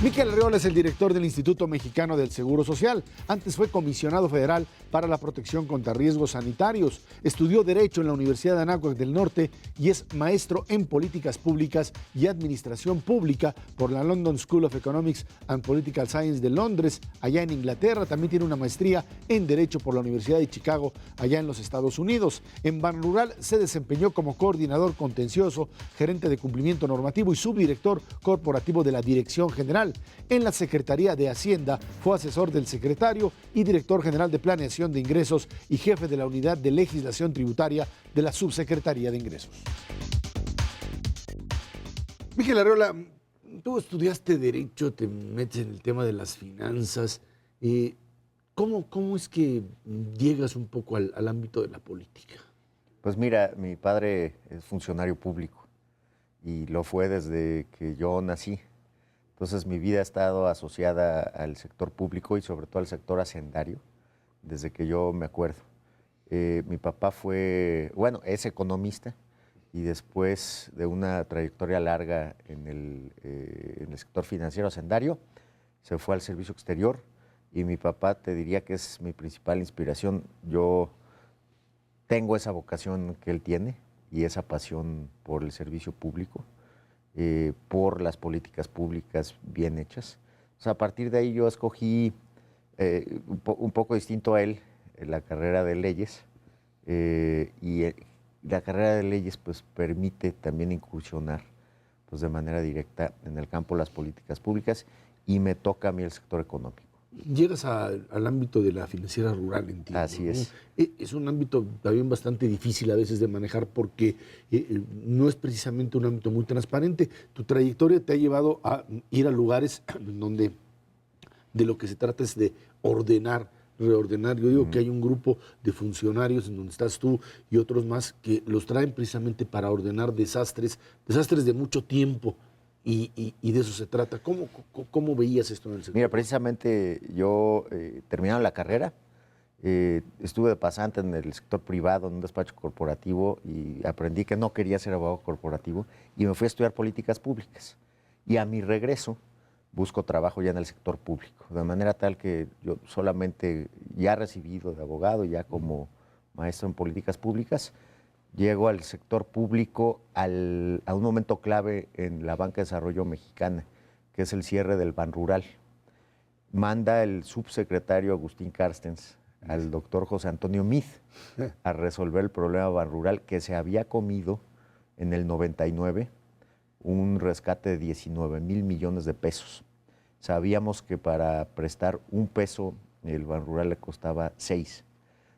Miquel Arriola es el director del Instituto Mexicano del Seguro Social. Antes fue comisionado federal para la protección contra riesgos sanitarios. Estudió Derecho en la Universidad de Anáhuac del Norte y es maestro en Políticas Públicas y Administración Pública por la London School of Economics and Political Science de Londres, allá en Inglaterra. También tiene una maestría en Derecho por la Universidad de Chicago, allá en los Estados Unidos. En Banrural se desempeñó como coordinador contencioso, gerente de cumplimiento normativo y subdirector corporativo de la Dirección General. En la Secretaría de Hacienda fue asesor del secretario y director general de Planeación de Ingresos y jefe de la Unidad de Legislación Tributaria de la Subsecretaría de Ingresos. Miquel Arriola, tú estudiaste Derecho, te metes en el tema de las finanzas. ¿Cómo es que llegas un poco al ámbito de la política? Pues mira, mi padre es funcionario público y lo fue desde que yo nací. Entonces mi vida ha estado asociada al sector público y sobre todo al sector hacendario, desde que yo me acuerdo. Mi papá es economista y después de una trayectoria larga en el sector financiero hacendario, se fue al servicio exterior y mi papá te diría que es mi principal inspiración. Yo tengo esa vocación que él tiene y esa pasión por el servicio público. Por las políticas públicas bien hechas. O sea, a partir de ahí yo escogí un poco distinto a él la carrera de leyes la carrera de leyes pues permite también incursionar pues de manera directa en el campo de las políticas públicas y me toca a mí el sector económico. Llegas al ámbito de la financiera rural, entiendo. Así es. ¿No? Es un ámbito también bastante difícil a veces de manejar porque no es precisamente un ámbito muy transparente. Tu trayectoria te ha llevado a ir a lugares donde de lo que se trata es de reordenar. Yo digo que hay un grupo de funcionarios en donde estás tú y otros más que los traen precisamente para ordenar desastres de mucho tiempo. Y de eso se trata. ¿Cómo veías esto en el sector? Mira, precisamente yo terminando la carrera, estuve de pasante en el sector privado, en un despacho corporativo, y aprendí que no quería ser abogado corporativo y me fui a estudiar políticas públicas. Y a mi regreso busco trabajo ya en el sector público, de manera tal que yo solamente ya recibido de abogado, ya como maestro en políticas públicas, llego al sector público a un momento clave en la banca de desarrollo mexicana, que es el cierre del Banrural. Manda el subsecretario Agustín Carstens al doctor José Antonio Meade a resolver el problema Banrural, que se había comido en el 99 un rescate de 19 mil millones de pesos. Sabíamos que para prestar un peso el Banrural le costaba 6.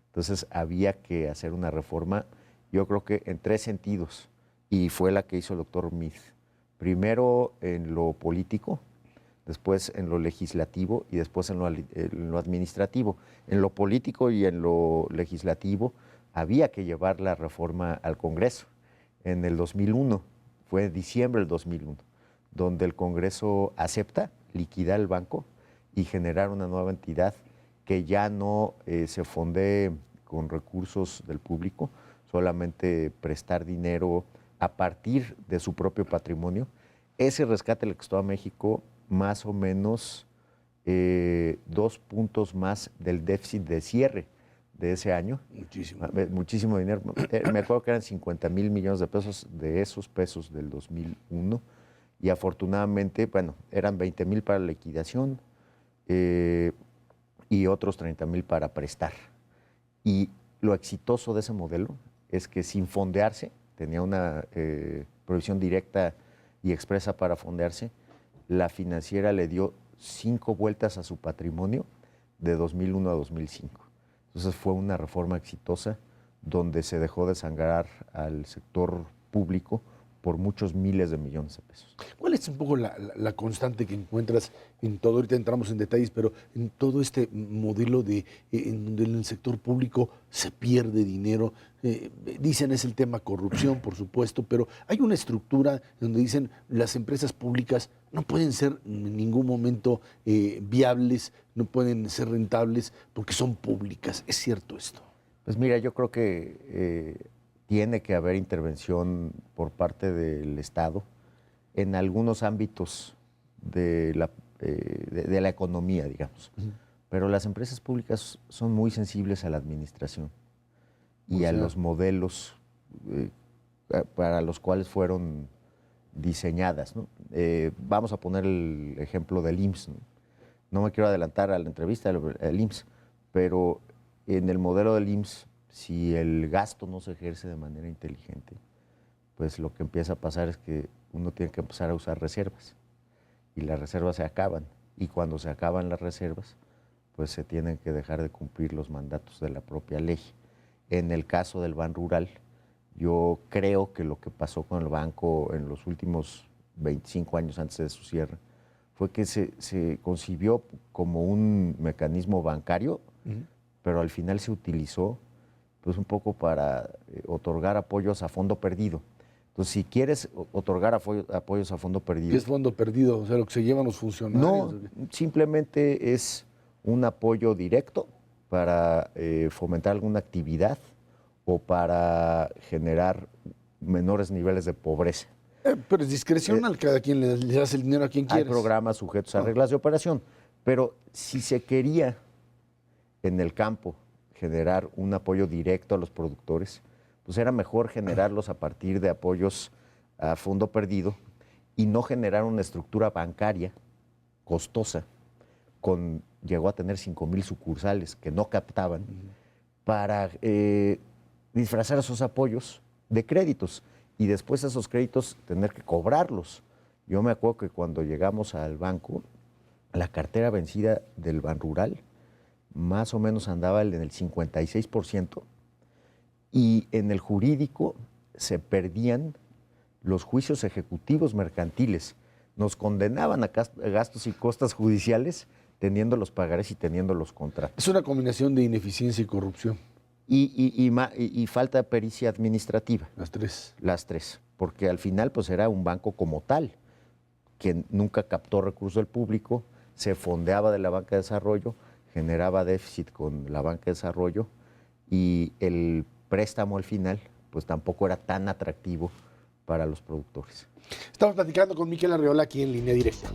Entonces había que hacer una reforma, yo creo que en 3 sentidos, y fue la que hizo el doctor Meade. Primero en lo político, después en lo legislativo y después en lo administrativo. En lo político y en lo legislativo había que llevar la reforma al Congreso. En el 2001, fue diciembre del 2001, donde el Congreso acepta liquidar el banco y generar una nueva entidad que ya no se fondee con recursos del público, solamente prestar dinero a partir de su propio patrimonio. Ese rescate le costó a México más o menos 2 puntos más del déficit de cierre de ese año. Muchísimo dinero. Me acuerdo que eran 50 mil millones de pesos de esos pesos del 2001 y afortunadamente, bueno, eran 20 mil para la liquidación y otros 30 mil para prestar. Y lo exitoso de ese modelo es que sin fondearse, tenía una provisión directa y expresa para fondearse, la financiera le dio 5 vueltas a su patrimonio de 2001 a 2005. Entonces fue una reforma exitosa donde se dejó de sangrar al sector público por muchos miles de millones de pesos. ¿Cuál es un poco la constante que encuentras en todo? Ahorita entramos en detalles, pero en todo este modelo en donde en el sector público se pierde dinero. Dicen es el tema corrupción, por supuesto, pero hay una estructura donde dicen las empresas públicas no pueden ser en ningún momento viables, no pueden ser rentables porque son públicas. ¿Es cierto esto? Pues mira, yo creo que tiene que haber intervención por parte del Estado en algunos ámbitos de de la economía, digamos. Pero las empresas públicas son muy sensibles a la administración y a los modelos para los cuales fueron diseñadas, ¿no? Vamos a poner el ejemplo del IMSS, ¿no? No me quiero adelantar a la entrevista del IMSS, pero en el modelo del IMSS, si el gasto no se ejerce de manera inteligente, pues lo que empieza a pasar es que uno tiene que empezar a usar reservas y las reservas se acaban, y cuando se acaban las reservas, pues se tienen que dejar de cumplir los mandatos de la propia ley. En el caso del Ban Rural, yo creo que lo que pasó con el banco en los últimos 25 años antes de su cierre fue que se concibió como un mecanismo bancario, pero al final se utilizó pues un poco para otorgar apoyos a fondo perdido. Entonces, si quieres otorgar apoyos a fondo perdido... ¿Qué es fondo perdido? O sea, lo que se llevan los funcionarios. No, simplemente es un apoyo directo para fomentar alguna actividad o para generar menores niveles de pobreza. Pero es discrecional, cada quien le das el dinero a quien quiere. Hay programas sujetos a reglas de operación, pero si se quería en el campo generar un apoyo directo a los productores, pues era mejor generarlos a partir de apoyos a fondo perdido y no generar una estructura bancaria costosa, llegó a tener 5,000 sucursales que no captaban, para disfrazar esos apoyos de créditos y después esos créditos tener que cobrarlos. Yo me acuerdo que cuando llegamos al banco, la cartera vencida del Ban Rural más o menos andaba en el 56%, y en el jurídico se perdían los juicios ejecutivos mercantiles. Nos condenaban a gastos y costas judiciales teniendo los pagarés y teniendo los contratos. Es una combinación de ineficiencia y corrupción. Y falta de pericia administrativa. Las tres. Las tres, porque al final pues era un banco como tal, que nunca captó recursos del público, se fondeaba de la banca de desarrollo, generaba déficit con la banca de desarrollo, y el préstamo al final pues tampoco era tan atractivo para los productores. Estamos platicando con Miquel Arriola aquí en Línea Directa.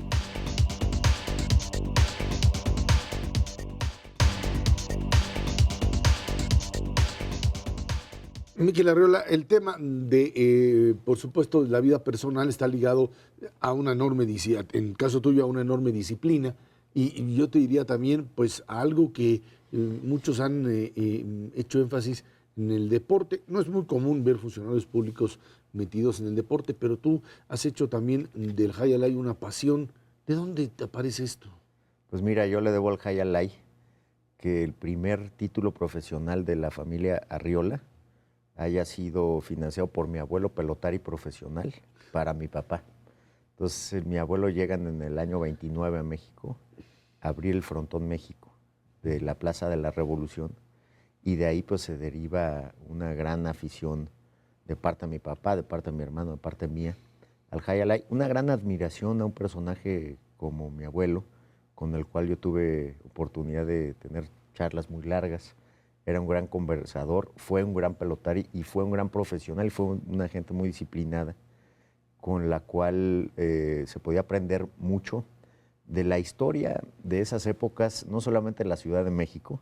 Miquel Arriola, el tema de, por supuesto, la vida personal está ligado a una enorme disciplina, en el caso tuyo, a una enorme disciplina, y yo te diría también, pues, a algo que muchos han hecho énfasis en el deporte. No es muy común ver funcionarios públicos metidos en el deporte, pero tú has hecho también del Jai Alai una pasión. ¿De dónde te aparece esto? Pues mira, yo le debo al Jai Alai que el primer título profesional de la familia Arriola haya sido financiado por mi abuelo pelotari profesional para mi papá. Entonces, mi abuelo llega en el año 29 a México, a abrir el Frontón México de la Plaza de la Revolución, y de ahí pues se deriva una gran afición de parte de mi papá, de parte de mi hermano, de parte mía, al Jai Alai. Una gran admiración a un personaje como mi abuelo, con el cual yo tuve oportunidad de tener charlas muy largas. Era un gran conversador, fue un gran pelotari y fue un gran profesional, y fue una gente muy disciplinada, con la cual se podía aprender mucho de la historia de esas épocas, no solamente de la Ciudad de México,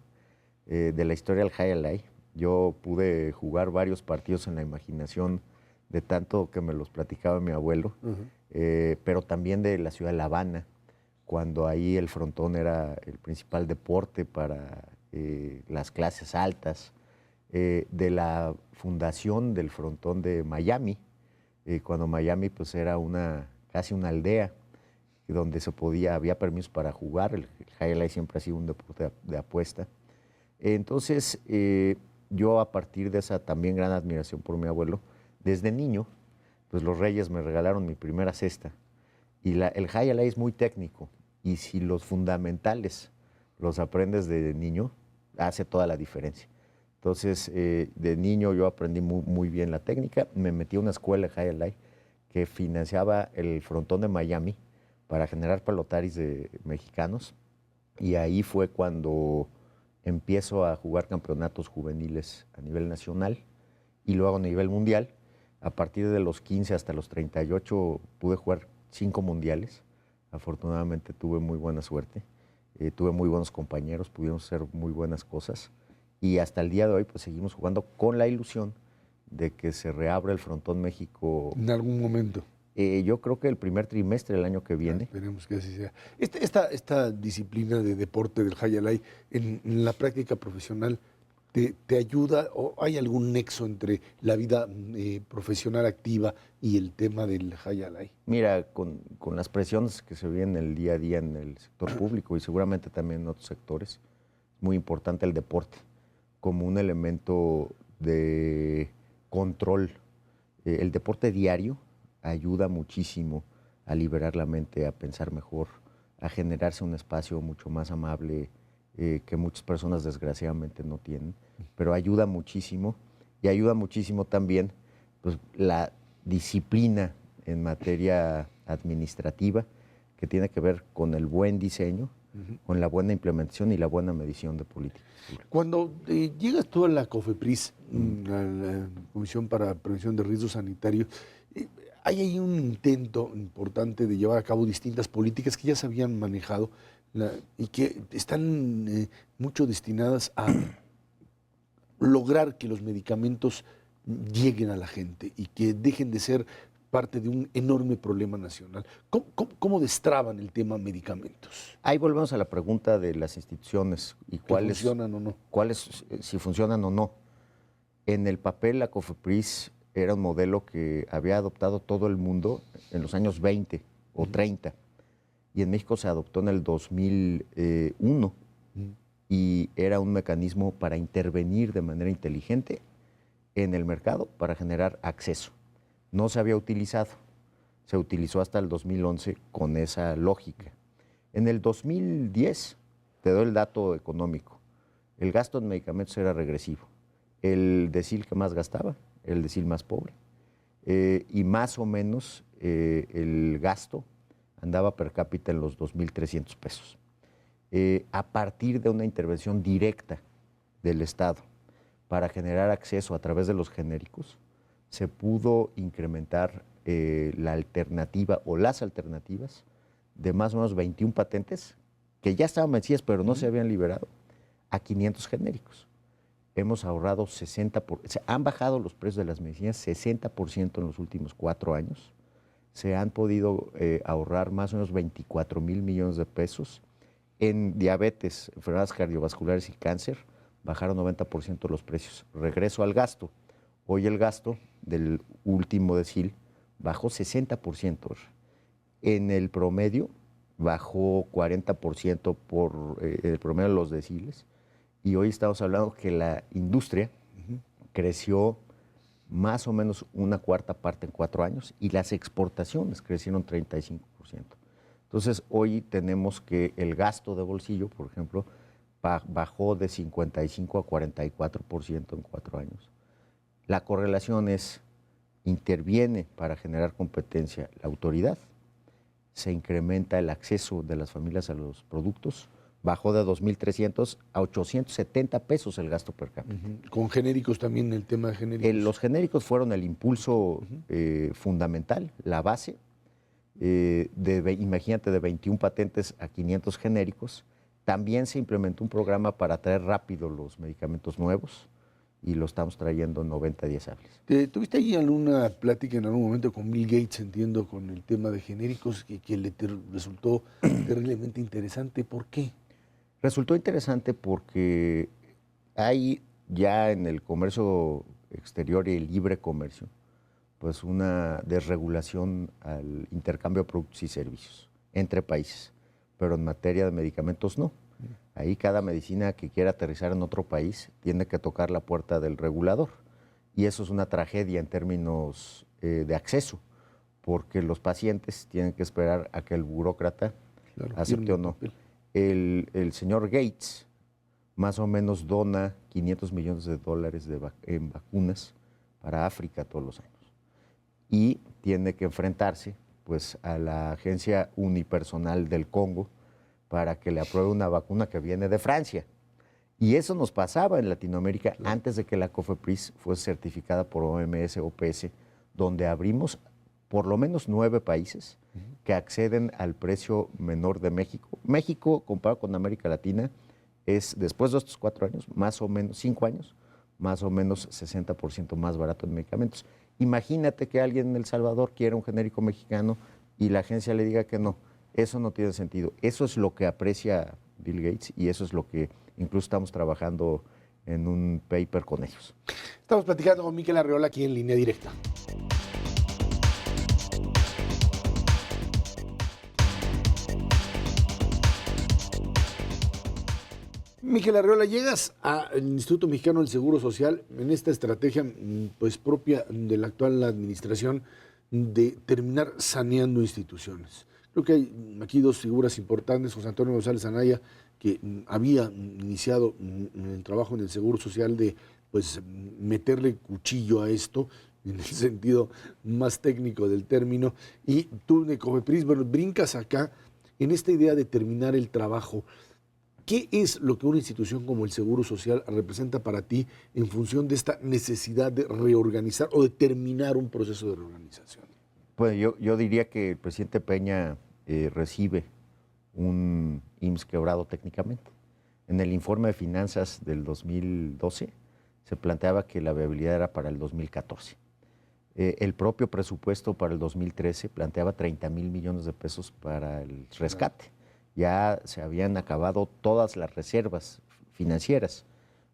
de la historia del Jai Alai. Yo pude jugar varios partidos en la imaginación de tanto que me los platicaba mi abuelo, pero también de la ciudad de La Habana, cuando ahí el frontón era el principal deporte para las clases altas, de la fundación del frontón de Miami, cuando Miami pues era casi una aldea donde había permisos para jugar. El Jai Alai siempre ha sido un deporte de apuesta. Entonces, yo a partir de esa también gran admiración por mi abuelo, desde niño, pues los Reyes me regalaron mi primera cesta. Y el Jai Alai es muy técnico, y si los fundamentales los aprendes de niño, hace toda la diferencia. Entonces, de niño yo aprendí muy bien la técnica. Me metí a una escuela Jai Alai que financiaba el frontón de Miami para generar pelotaris mexicanos, y ahí fue cuando empiezo a jugar campeonatos juveniles a nivel nacional y luego a nivel mundial. A partir de los 15 hasta los 38 pude jugar 5 mundiales, Afortunadamente tuve muy buena suerte, tuve muy buenos compañeros, pudimos hacer muy buenas cosas y hasta el día de hoy pues seguimos jugando con la ilusión de que se reabra el Frontón México. En algún momento. Yo creo que el primer trimestre del año que viene. Esperemos que así sea. Esta disciplina de deporte del Hayalay en la práctica profesional te ayuda o hay algún nexo entre la vida profesional activa y el tema del Hayalay? Mira, con las presiones que se viven el día a día en el sector público y seguramente también en otros sectores, es muy importante el deporte como un elemento de control. El deporte diario ayuda muchísimo a liberar la mente, a pensar mejor, a generarse un espacio mucho más amable que muchas personas desgraciadamente no tienen, pero ayuda muchísimo y ayuda muchísimo también pues, la disciplina en materia administrativa que tiene que ver con el buen diseño, con la buena implementación y la buena medición de políticas. Cuando llegas tú a la COFEPRIS, a la Comisión para Prevención de Riesgos Sanitarios, hay ahí un intento importante de llevar a cabo distintas políticas que ya se habían manejado y que están mucho destinadas a lograr que los medicamentos lleguen a la gente y que dejen de ser parte de un enorme problema nacional. ¿Cómo destraban el tema medicamentos? Ahí volvemos a la pregunta de las instituciones y cuáles funcionan o no. Si funcionan o no. En el papel, la COFEPRIS era un modelo que había adoptado todo el mundo en los años 20 o 30, y en México se adoptó en el 2001, y era un mecanismo para intervenir de manera inteligente en el mercado para generar acceso. No se había utilizado, se utilizó hasta el 2011 con esa lógica. En el 2010, te doy el dato económico, el gasto en medicamentos era regresivo. El decil que más gastaba era el decil más pobre. Y más o menos el gasto andaba per cápita en los 2,300 pesos. A partir de una intervención directa del Estado para generar acceso a través de los genéricos, se pudo incrementar la alternativa o las alternativas de más o menos 21 patentes que ya estaban vencidas pero no se habían liberado, a 500 genéricos. Hemos ahorrado 60%, han bajado los precios de las medicinas 60% en los últimos 4 años. Se han podido ahorrar más o menos 24,000 millones de pesos. En diabetes, enfermedades cardiovasculares y cáncer, bajaron 90% los precios. Regreso al gasto. Hoy el gasto del último decil bajó 60%. En el promedio bajó 40% por el promedio de los deciles. Y hoy estamos hablando que la industria creció más o menos una cuarta parte en 4 años y las exportaciones crecieron 35%. Entonces, hoy tenemos que el gasto de bolsillo, por ejemplo, bajó de 55 a 44% en 4 años. La correlación es, interviene para generar competencia la autoridad, se incrementa el acceso de las familias a los productos, bajó de 2,300 a 870 pesos el gasto per cápita. Con genéricos también, el tema de genéricos. Los genéricos fueron el impulso fundamental, la base. Imagínate, de 21 patentes a 500 genéricos. También se implementó un programa para traer rápido los medicamentos nuevos y lo estamos trayendo en 90 días hábiles. ¿Tuviste ahí alguna plática en algún momento con Bill Gates, entiendo, con el tema de genéricos, que le resultó terriblemente interesante? ¿Por qué? Resultó interesante porque hay ya en el comercio exterior y el libre comercio, pues una desregulación al intercambio de productos y servicios entre países, pero en materia de medicamentos no. Ahí cada medicina que quiera aterrizar en otro país tiene que tocar la puerta del regulador, y eso es una tragedia en términos de acceso, porque los pacientes tienen que esperar a que el burócrata acepte o no. El señor Gates más o menos dona $500 millones en vacunas para África todos los años. Y tiene que enfrentarse pues, a la Agencia Unipersonal del Congo para que le apruebe una vacuna que viene de Francia. Y eso nos pasaba en Latinoamérica antes de que la COFEPRIS fuese certificada por OMS, OPS, donde abrimos por lo menos 9 países que acceden al precio menor de México. México, comparado con América Latina, es, después de estos 4 años, más o menos, 5 años, más o menos 60% más barato en medicamentos. Imagínate que alguien en El Salvador quiera un genérico mexicano y la agencia le diga que no. Eso no tiene sentido. Eso es lo que aprecia Bill Gates y eso es lo que incluso estamos trabajando en un paper con ellos. Estamos platicando con Miquel Arriola aquí en Línea Directa. Miquel Arriola, llegas al Instituto Mexicano del Seguro Social en esta estrategia pues propia de la actual administración de terminar saneando instituciones. Creo que hay aquí dos figuras importantes, José Antonio González Anaya, que había iniciado el trabajo en el Seguro Social de pues meterle cuchillo a esto, en el sentido más técnico del término, y tú de Cofepris, bueno, brincas acá en esta idea de terminar el trabajo. ¿Qué es lo que una institución como el Seguro Social representa para ti en función de esta necesidad de reorganizar o de terminar un proceso de reorganización? Pues yo diría que el presidente Peña recibe un IMSS quebrado técnicamente. En el informe de finanzas del 2012 se planteaba que la viabilidad era para el 2014. El propio presupuesto para el 2013 planteaba 30,000 millones de pesos para el rescate. Ya se habían acabado todas las reservas financieras.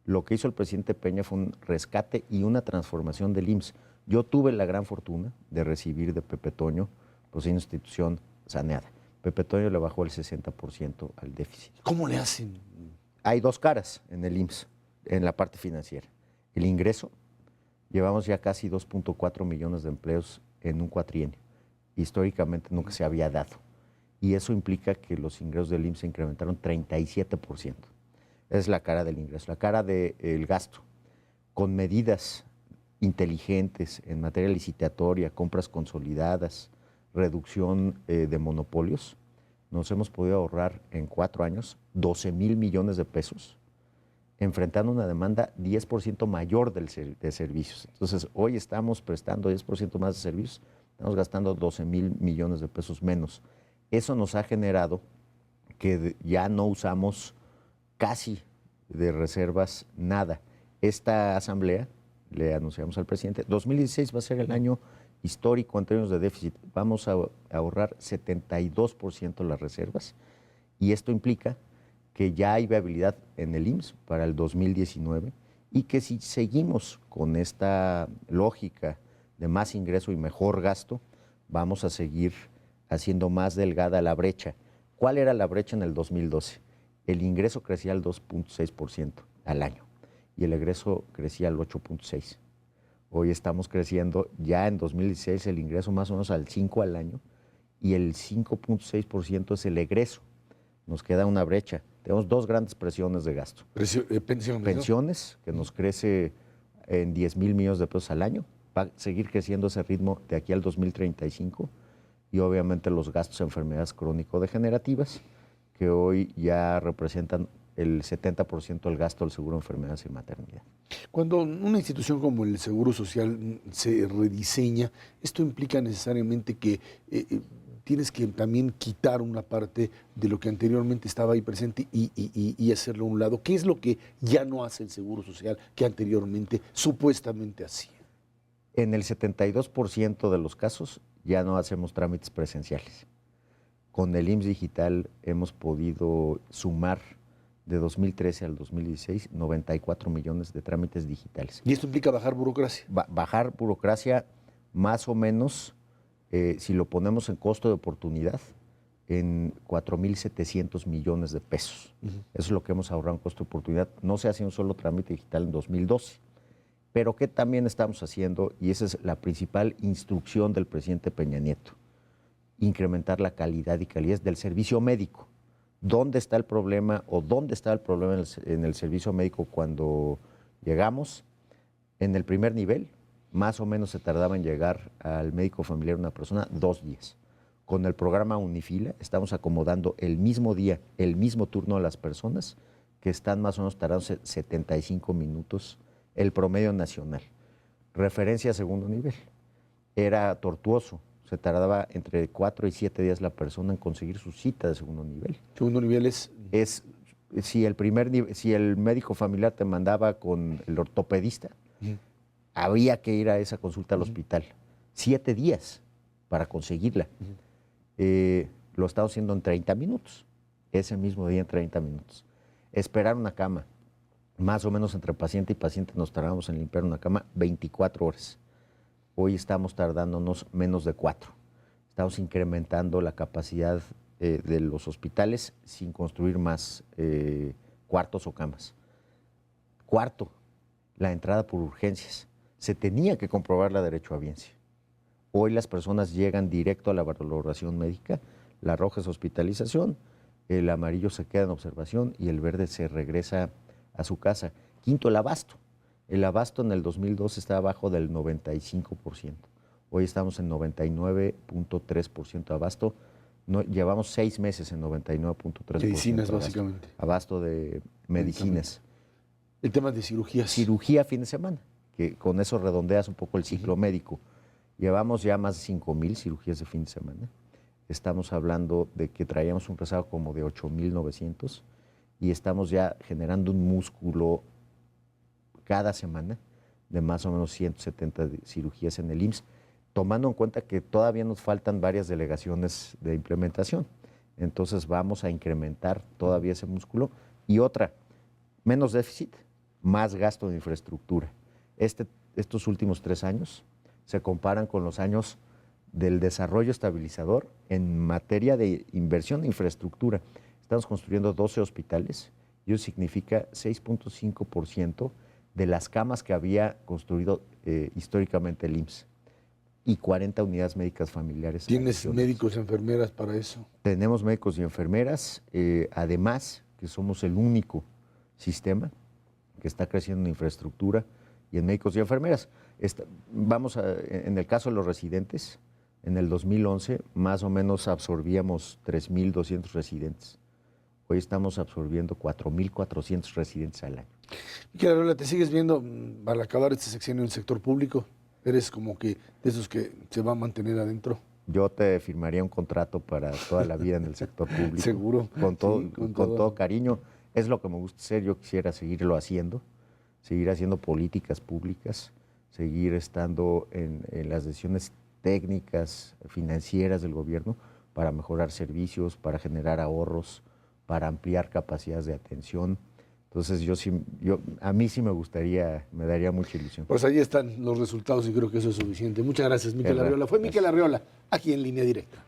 Lo que hizo el presidente Peña fue un rescate y una transformación del IMSS. Yo tuve la gran fortuna de recibir de Pepe Toño, pues, una institución saneada. Pepe Toño le bajó el 60% al déficit. ¿Cómo le hacen? Hay dos caras en el IMSS, en la parte financiera. El ingreso, llevamos ya casi 2.4 millones de empleos en un cuatrienio. Históricamente nunca se había dado. Y eso implica que los ingresos del IMSS se incrementaron 37%. Esa es la cara del ingreso. La cara del gasto, con medidas inteligentes en materia licitatoria, compras consolidadas, reducción de monopolios, nos hemos podido ahorrar en 4 años 12,000 millones de pesos, enfrentando una demanda 10% mayor de servicios. Entonces, hoy estamos prestando 10% más de servicios, estamos gastando 12,000 millones de pesos menos. Eso nos ha generado que ya no usamos casi de reservas nada. Esta asamblea, le anunciamos al presidente, 2016 va a ser el año histórico en términos de déficit. Vamos a ahorrar 72% las reservas y esto implica que ya hay viabilidad en el IMSS para el 2019 y que si seguimos con esta lógica de más ingreso y mejor gasto, vamos a seguir haciendo más delgada la brecha. ¿Cuál era la brecha en el 2012? El ingreso crecía al 2.6% al año y el egreso crecía al 8.6%. Hoy estamos creciendo ya en 2016 el ingreso más o menos al 5% al año y el 5.6% es el egreso. Nos queda una brecha. Tenemos dos grandes presiones de gasto. Pensiones, que nos crece en 10,000 millones de pesos al año. Va a seguir creciendo ese ritmo de aquí al 2035. Y obviamente los gastos de enfermedades crónico-degenerativas, que hoy ya representan el 70% del gasto del seguro de enfermedades y maternidad. Cuando una institución como el Seguro Social se rediseña, esto implica necesariamente que tienes que también quitar una parte de lo que anteriormente estaba ahí presente y hacerlo a un lado. ¿Qué es lo que ya no hace el Seguro Social que anteriormente supuestamente hacía? En el 72% de los casos ya no hacemos trámites presenciales. Con el IMSS Digital hemos podido sumar de 2013 al 2016 94 millones de trámites digitales. ¿Y esto implica bajar burocracia? Bajar burocracia más o menos, si lo ponemos en costo de oportunidad, en 4,700 millones de pesos. Eso es lo que hemos ahorrado en costo de oportunidad. No se hace un solo trámite digital en 2012. Pero ¿qué también estamos haciendo? Y esa es la principal instrucción del presidente Peña Nieto. Incrementar la calidad y calidez del servicio médico. ¿Dónde está el problema o dónde está el problema en el servicio médico cuando llegamos? En el primer nivel, más o menos se tardaba en llegar al médico familiar una persona 2 días. Con el programa Unifila estamos acomodando el mismo día, el mismo turno a las personas que están más o menos tardando 75 minutos el promedio nacional. Referencia a segundo nivel. Era tortuoso Se tardaba entre 4 y 7 días la persona en conseguir su cita de segundo nivel. Segundo nivel es Si el médico familiar te mandaba con el ortopedista, había que ir a esa consulta al hospital. 7 días para conseguirla. Lo estaba haciendo en 30 minutos. Ese mismo día en 30 minutos. Esperar una cama. Más o menos entre paciente y paciente nos tardamos en limpiar una cama 24 horas. Hoy estamos tardándonos menos de 4. Estamos incrementando la capacidad de los hospitales sin construir más cuartos o camas. Cuarto, la entrada por urgencias. Se tenía que comprobar la derechohabiencia. Hoy las personas llegan directo a la valoración médica, la roja es hospitalización, el amarillo se queda en observación y el verde se regresa a su casa. Quinto, el abasto. El abasto en el 2002 estaba abajo del 95%. Hoy estamos en 99.3% de abasto. Llevamos 6 meses en 99.3%. Medicinas, básicamente. Abasto de medicinas. El tema de cirugías. Cirugía fin de semana, que con eso redondeas un poco el ciclo médico. Llevamos ya más de 5,000 cirugías de fin de semana. Estamos hablando de que traíamos un rezago como de 8,900 y estamos ya generando un músculo cada semana de más o menos 170 cirugías en el IMSS, tomando en cuenta que todavía nos faltan varias delegaciones de implementación. Entonces vamos a incrementar todavía ese músculo. Y otra, menos déficit, más gasto de infraestructura. Estos últimos 3 años se comparan con los años del desarrollo estabilizador en materia de inversión de infraestructura. Estamos construyendo 12 hospitales y eso significa 6.5% de las camas que había construido históricamente el IMSS y 40 unidades médicas familiares. ¿Tienes médicos y enfermeras para eso? Tenemos médicos y enfermeras, además que somos el único sistema que está creciendo en infraestructura y en médicos y enfermeras. En el caso de los residentes, en el 2011 más o menos absorbíamos 3,200 residentes. Hoy estamos absorbiendo 4,400 residentes al año. Miquel Arriola, ¿te sigues viendo al acabar este sexenio en el sector público? ¿Eres como que de esos que se va a mantener adentro? Yo te firmaría un contrato para toda la vida en el sector público. Seguro. Con todo cariño. Es lo que me gusta hacer. Yo quisiera seguirlo haciendo, seguir haciendo políticas públicas, seguir estando en las decisiones técnicas, financieras del gobierno para mejorar servicios, para generar ahorros, para ampliar capacidades de atención. Entonces a mí sí me gustaría, me daría mucha ilusión. Pues ahí están los resultados y creo que eso es suficiente. Muchas gracias, Miquel Arriola. Fue Miquel Arriola, aquí en Línea Directa.